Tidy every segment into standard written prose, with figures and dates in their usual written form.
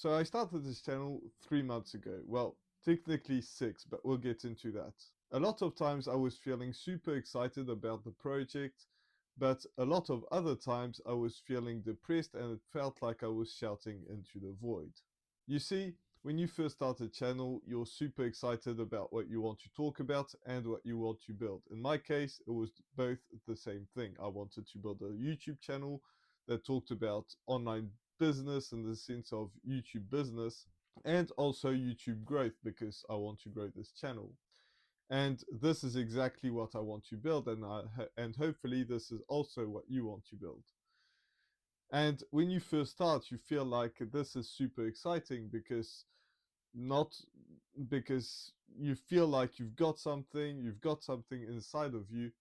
So I started this channel 3 months ago. Well, technically 6, but we'll get into that. A lot of times I was feeling super excited about the project, but a lot of other times I was feeling depressed and it felt like I was shouting into the void. You see, when you first start a channel, you're super excited about what you want to talk about and what you want to build. In my case, it was both the same thing. I wanted to build a YouTube channel that talked about online business in the sense of YouTube business and also YouTube growth because I want to grow this channel. And this is exactly what I want to build, and hopefully this is also what you want to build. And when you first start, you feel like this is super exciting not because you feel like you've got something inside of you,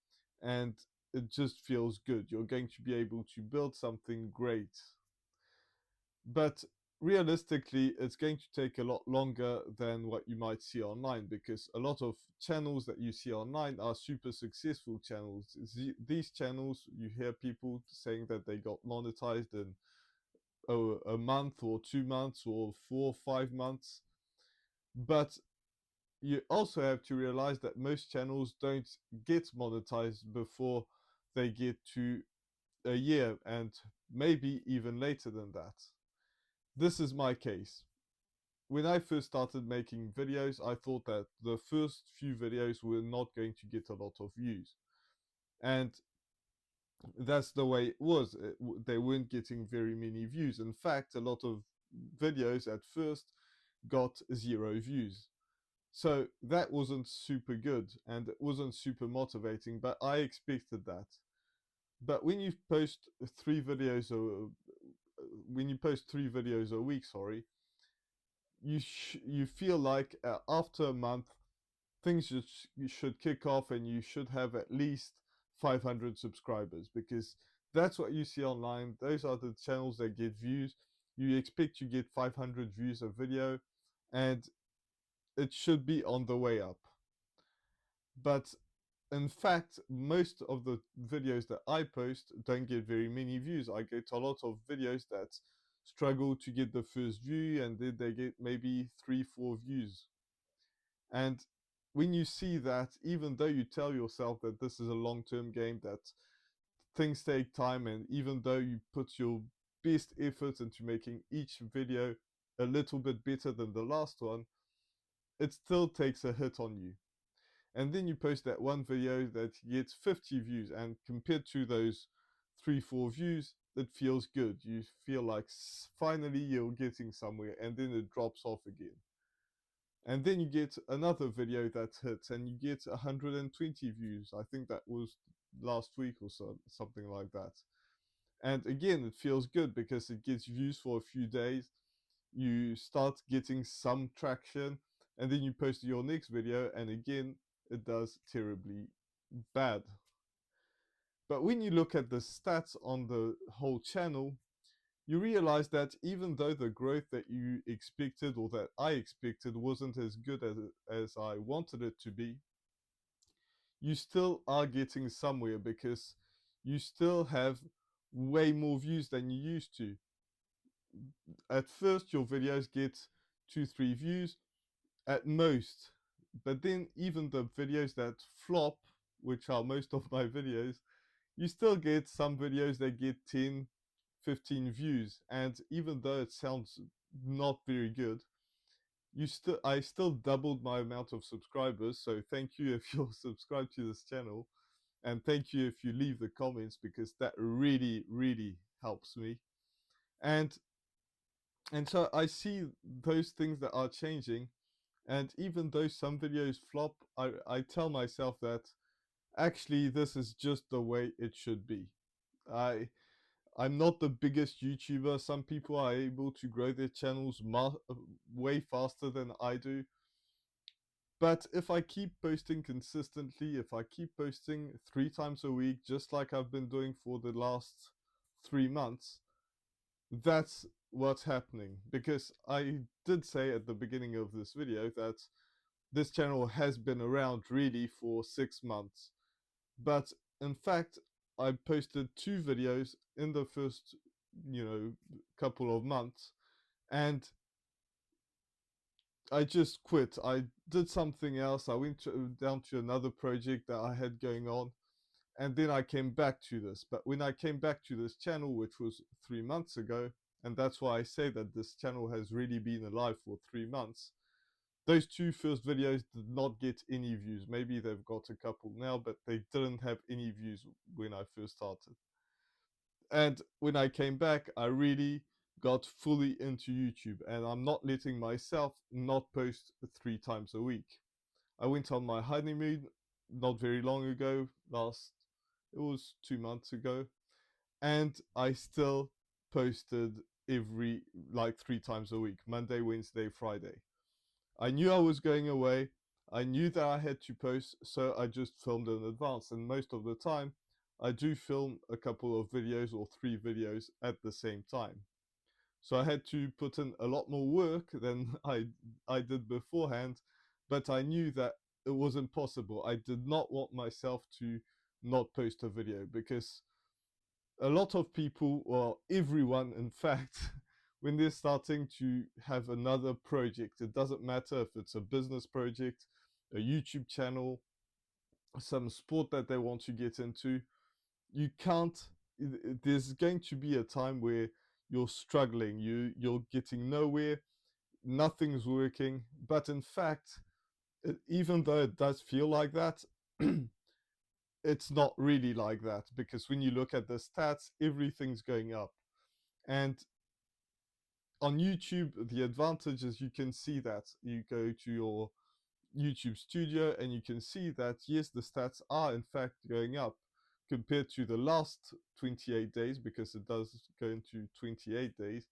and it just feels good. You're going to be able to build something great. But realistically, it's going to take a lot longer than what you might see online because a lot of channels that you see online are super successful channels. These channels, you hear people saying that they got monetized in a month or 2 months or 4 or 5 months. But you also have to realize that most channels don't get monetized before they get to a year and maybe even later than that. This is my case. When I first started making videos, I thought that the first few videos were not going to get a lot of views. And that's the way it was. They weren't getting very many views. In fact, a lot of videos at first got 0 views. So that wasn't super good and it wasn't super motivating, but I expected that. But when you post 3 videos a week, sorry, you feel like after a month things should kick off and you should have at least 500 subscribers because that's what you see online. Those are the channels that get views. You expect to get 500 views a video and it should be on the way up. But in fact, most of the videos that I post don't get very many views. I get a lot of videos that struggle to get the first view and then they get maybe 3 or 4 views. And when you see that, even though you tell yourself that this is a long-term game, that things take time, and even though you put your best effort into making each video a little bit better than the last one, it still takes a hit on you. And then you post that one video that gets 50 views, and compared to those 3 or 4 views, it feels good. You feel like finally you're getting somewhere, and then it drops off again. And then you get another video that hits and you get 120 views. I think that was last week or so, something like that. And again, it feels good because it gets views for a few days. You start getting some traction, and then you post your next video, and again, it does terribly bad. But when you look at the stats on the whole channel, you realize that even though the growth that you expected or that I expected wasn't as good as I wanted it to be, you still are getting somewhere because you still have way more views than you used to. At first, your videos get 2, 3 views at most, but then even the videos that flop, which are most of my videos, you still get some videos that get 10, 15 views. And even though it sounds not very good, I still doubled my amount of subscribers. So thank you if you're subscribed to this channel, and thank you if you leave the comments because that really, really helps me. And so I see those things that are changing, and even though some videos flop, I tell myself that actually this is just the way it should be. I I'm not the biggest YouTuber. Some people are able to grow their channels way faster than I do. But if I keep posting consistently, if I keep posting 3 times a week, just like I've been doing for the last 3 months, that's what's happening. Because I did say at the beginning of this video that this channel has been around really for 6 months. But in fact, I posted 2 videos in the first, couple of months, and I just quit. I did something else. I went down to another project that I had going on, and then I came back to this. But when I came back to this channel, which was 3 months ago, and that's why I say that this channel has really been alive for 3 months. Those two first videos did not get any views. Maybe they've got a couple now, but they didn't have any views when I first started. And when I came back, I really got fully into YouTube, and I'm not letting myself not post 3 times a week. I went on my honeymoon not very long ago, it was 2 months ago, and I still posted every, like 3 times a week, Monday, Wednesday, Friday. I knew I was going away. I knew that I had to post, so I just filmed in advance. And most of the time, I do film a couple of videos or 3 videos at the same time. So I had to put in a lot more work than I did beforehand, but I knew that it was impossible. I did not want myself to not post a video, because a lot of people, or everyone in fact, when they're starting to have another project, it doesn't matter if it's a business project, a YouTube channel, some sport that they want to get into, you can't, there's going to be a time where you're struggling, you're getting nowhere, nothing's working. But in fact, even though it does feel like that, it's not really like that, because when you look at the stats, everything's going up. And on YouTube, the advantage is you can see that. You go to your YouTube studio and you can see that, yes, the stats are in fact going up compared to the last 28 days, because it does go into 28 days.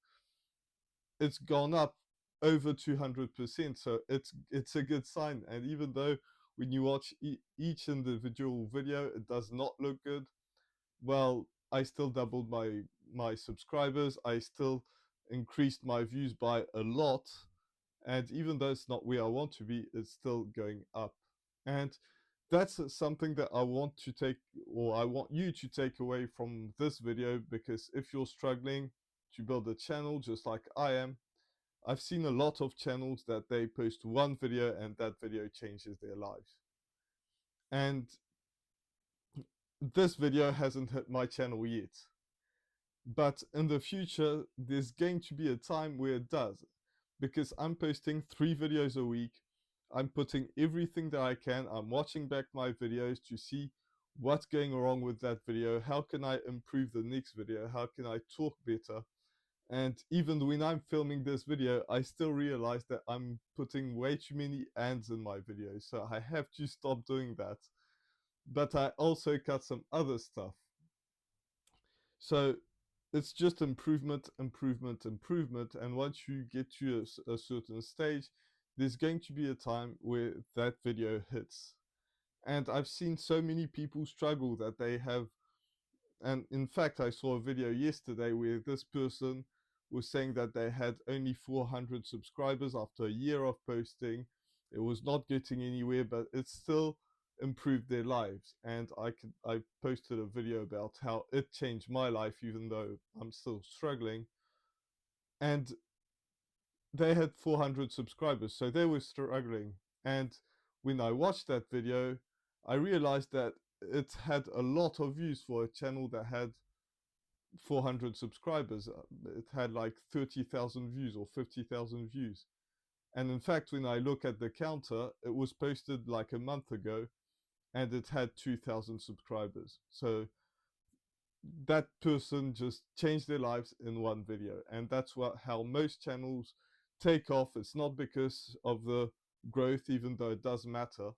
It's gone up over 200%. So it's a good sign. And even though when you watch each individual video, it does not look good, well, I still doubled my subscribers. I still increased my views by a lot. And even though it's not where I want to be, it's still going up. And that's something that I want to take, or I want you to take away from this video, because if you're struggling to build a channel just like I am, I've seen a lot of channels that they post one video and that video changes their lives. And this video hasn't hit my channel yet. But in the future, there's going to be a time where it does, because I'm posting 3 videos a week. I'm putting everything that I can. I'm watching back my videos to see what's going wrong with that video. How can I improve the next video? How can I talk better? And even when I'm filming this video, I still realize that I'm putting way too many ands in my videos. So I have to stop doing that. But I also cut some other stuff. So it's just improvement, improvement, improvement. And once you get to a certain stage, there's going to be a time where that video hits. And I've seen so many people struggle that they have. And in fact, I saw a video yesterday where this person was saying that they had only 400 subscribers after a year of posting. It was not getting anywhere, but it still improved their lives. And I posted a video about how it changed my life, even though I'm still struggling. And they had 400 subscribers, so they were struggling. And when I watched that video, I realized that it had a lot of views for a channel that had 400 subscribers. It had like 30,000 views or 50,000 views. And in fact, when I look at the counter, it was posted like a month ago and it had 2,000 subscribers. So that person just changed their lives in one video. And that's how most channels take off. It's not because of the growth, even though it does matter,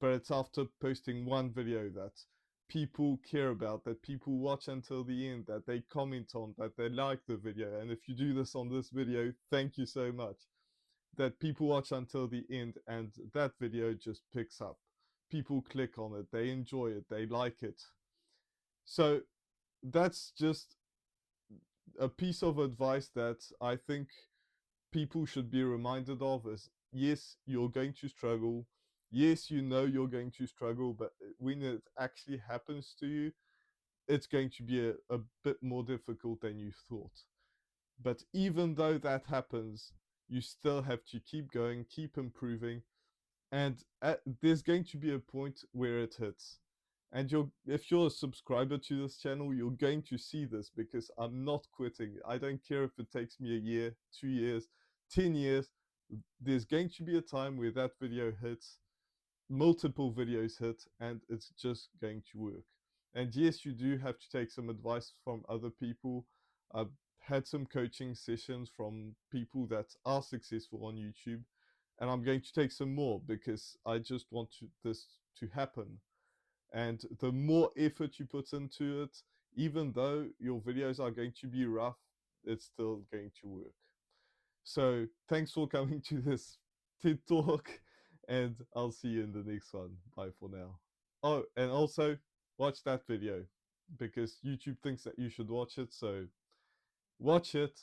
but it's after posting one video that people care about, that people watch until the end, that they comment on, that they like the video. And if you do this on this video, thank you so much. That people watch until the end and that video just picks up. People click on it, they enjoy it, they like it. So that's just a piece of advice that I think people should be reminded of is, yes, you're going to struggle. Yes, you know you're going to struggle, but when it actually happens to you, it's going to be a bit more difficult than you thought. But even though that happens, you still have to keep going, keep improving, and there's going to be a point where it hits. And if you're a subscriber to this channel, you're going to see this, because I'm not quitting. I don't care if it takes me a year, 2 years, 10 years. There's going to be a time where that video hits, multiple videos hit, and it's just going to work. And yes, you do have to take some advice from other people. I've had some coaching sessions from people that are successful on YouTube, and I'm going to take some more, because I just want this to happen. And the more effort you put into it, even though your videos are going to be rough, it's still going to work. So thanks for coming to this TED Talk, and I'll see you in the next one. Bye for now. Oh, and also watch that video, because YouTube thinks that you should watch it. So watch it,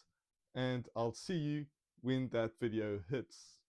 and I'll see you when that video hits.